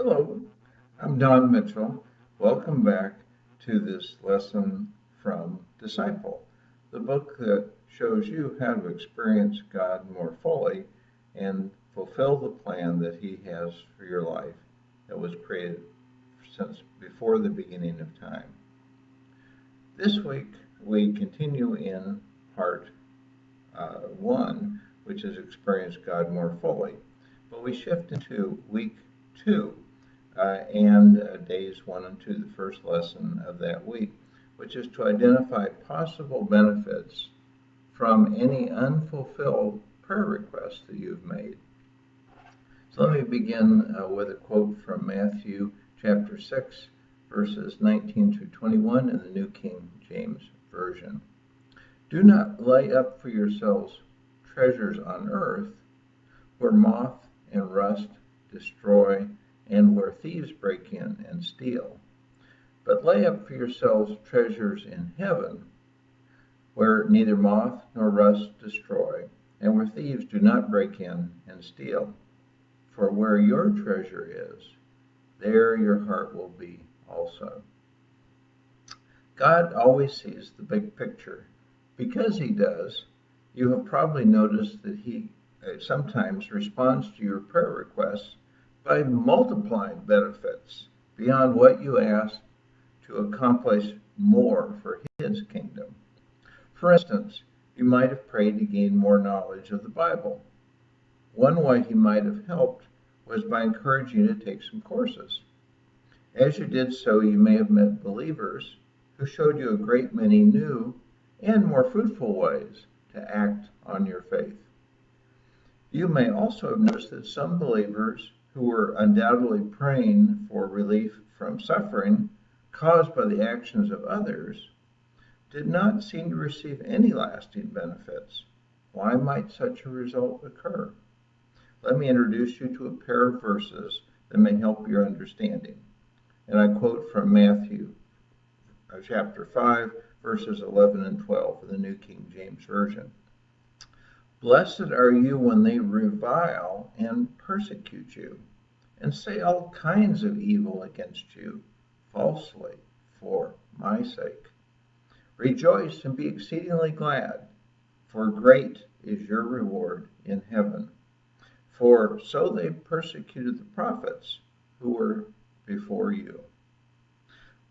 Hello, I'm Don Mitchell. Welcome back to this lesson from Disciple, the book that shows you how to experience God more fully and fulfill the plan that He has for your life that was created since before the beginning of time. This week we continue in part one, which is experience God more fully, but we shift into week two and days 1 and 2, the first lesson of that week, which is to identify possible benefits from any unfulfilled prayer requests that you've made. So let me begin with a quote from Matthew chapter 6, verses 19 through 21 in the New King James Version. Do not lay up for yourselves treasures on earth, where moth and rust destroy, and where thieves break in and steal. But lay up for yourselves treasures in heaven, where neither moth nor rust destroy, and where thieves do not break in and steal. For where your treasure is, there your heart will be also. God always sees the big picture. Because He does, you have probably noticed that He sometimes responds to your prayer requests by multiplying benefits beyond what you asked to accomplish more for His kingdom. For instance, you might have prayed to gain more knowledge of the Bible. One way He might have helped was by encouraging you to take some courses. As you did so, you may have met believers who showed you a great many new and more fruitful ways to act on your faith. You may also have noticed that some believers who were undoubtedly praying for relief from suffering caused by the actions of others did not seem to receive any lasting benefits. Why might such a result occur? Let me introduce you to a pair of verses that may help your understanding. And I quote from Matthew chapter 5, verses 11 and 12 in the New King James Version. Blessed are you when they revile and persecute you, and say all kinds of evil against you falsely for my sake. Rejoice and be exceedingly glad, for great is your reward in heaven. For so they persecuted the prophets who were before you.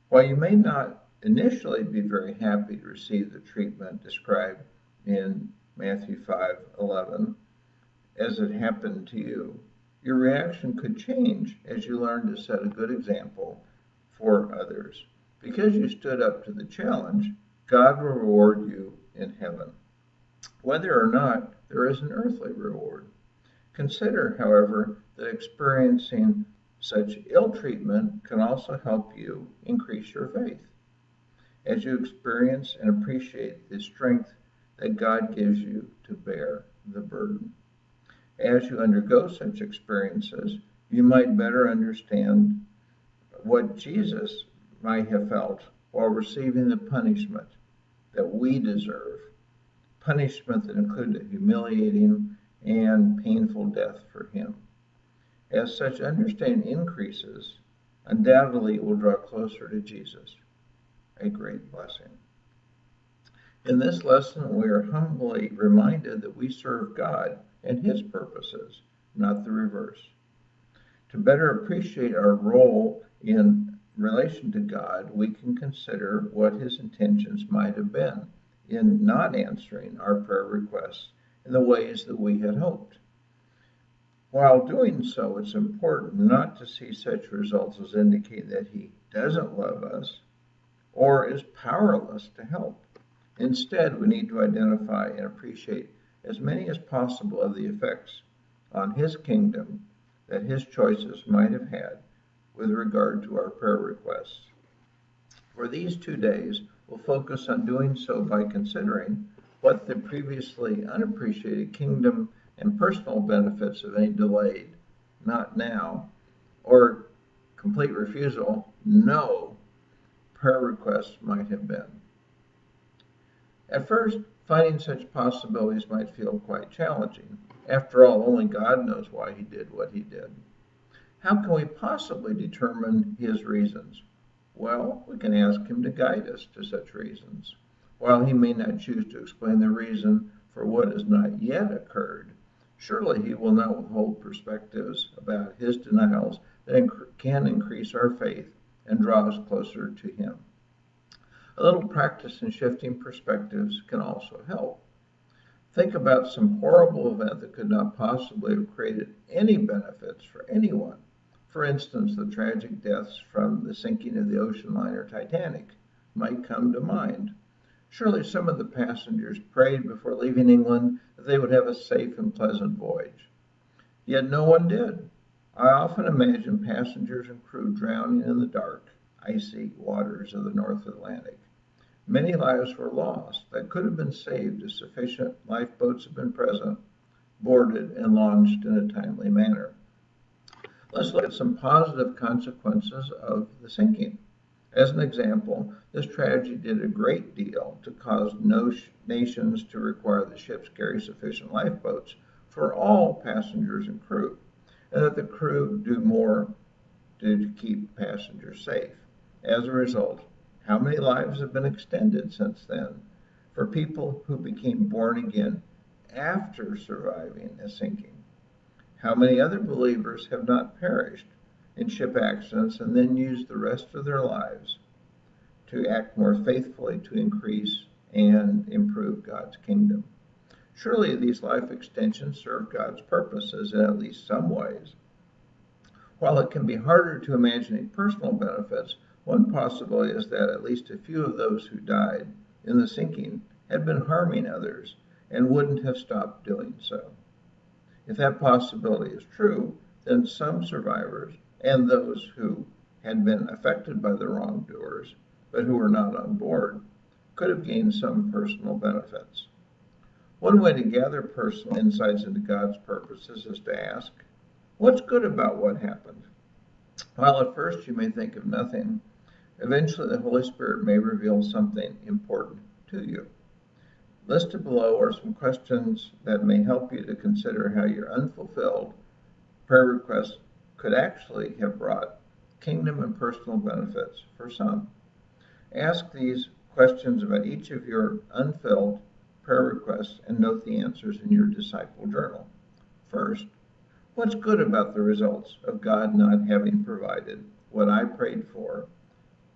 While you may not initially be very happy to receive the treatment described in Matthew 5:11, as it happened to you, your reaction could change as you learn to set a good example for others. Because you stood up to the challenge, God will reward you in heaven, whether or not there is an earthly reward. Consider, however, that experiencing such ill treatment can also help you increase your faith. As you experience and appreciate the strength that God gives you to bear the burden. As you undergo such experiences, you might better understand what Jesus might have felt while receiving the punishment that we deserve, punishment that included a humiliating and painful death for Him. As such understanding increases, undoubtedly it will draw closer to Jesus, a great blessing. In this lesson, we are humbly reminded that we serve God and His purposes, not the reverse. To better appreciate our role in relation to God, we can consider what His intentions might have been in not answering our prayer requests in the ways that we had hoped. While doing so, it's important not to see such results as indicating that He doesn't love us or is powerless to help. Instead, we need to identify and appreciate as many as possible of the effects on His kingdom that His choices might have had with regard to our prayer requests. For these 2 days, we'll focus on doing so by considering what the previously unappreciated kingdom and personal benefits of any delayed, not now, or complete refusal, no, prayer requests might have been. At first, finding such possibilities might feel quite challenging. After all, only God knows why He did what He did. How can we possibly determine his reasons? Well, we can ask him to guide us to such reasons. While he may not choose to explain the reason for what has not yet occurred, surely he will not withhold perspectives about his denials that can increase our faith and draw us closer to him. A little practice in shifting perspectives can also help. Think about some horrible event that could not possibly have created any benefits for anyone. For instance, the tragic deaths from the sinking of the ocean liner Titanic might come to mind. Surely some of the passengers prayed before leaving England that they would have a safe and pleasant voyage. Yet no one did. I often imagine passengers and crew drowning in the dark, icy waters of the North Atlantic. Many lives were lost that could have been saved if sufficient lifeboats had been present, boarded, and launched in a timely manner. Let's look at some positive consequences of the sinking. As an example, this tragedy did a great deal to cause nations to require the ships carry sufficient lifeboats for all passengers and crew, and that the crew do more to keep passengers safe. As a result, how many lives have been extended since then for people who became born again after surviving a sinking? How many other believers have not perished in ship accidents and then used the rest of their lives to act more faithfully to increase and improve God's kingdom? Surely these life extensions serve God's purposes in at least some ways. While it can be harder to imagine any personal benefits, one possibility is that at least a few of those who died in the sinking had been harming others and wouldn't have stopped doing so. If that possibility is true, then some survivors and those who had been affected by the wrongdoers, but who were not on board, could have gained some personal benefits. One way to gather personal insights into God's purposes is to ask, what's good about what happened? While at first you may think of nothing, eventually the Holy Spirit may reveal something important to you. Listed below are some questions that may help you to consider how your unfulfilled prayer requests could actually have brought kingdom and personal benefits for some. Ask these questions about each of your unfilled prayer requests and note the answers in your disciple journal. First, what's good about the results of God not having provided what I prayed for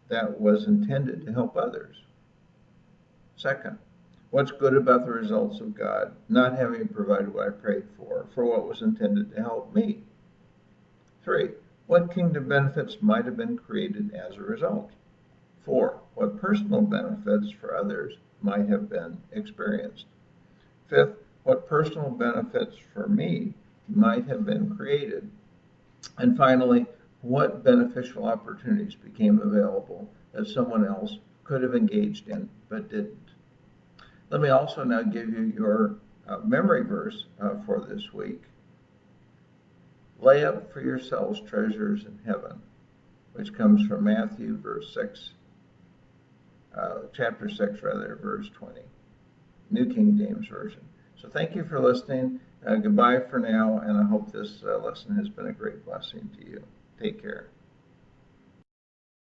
that was intended to help others? Second, what's good about the results of God not having provided what I prayed for what was intended to help me? 3, what kingdom benefits might have been created as a result? 4, what personal benefits for others might have been experienced? 5th, what personal benefits for me might have been created? And finally, what beneficial opportunities became available that someone else could have engaged in but didn't? Let me also now give you your memory verse for this week. Lay up for yourselves treasures in heaven, which comes from Matthew chapter 6, verse 20, New King James Version. So thank you for listening. Goodbye for now, and I hope this lesson has been a great blessing to you. Take care.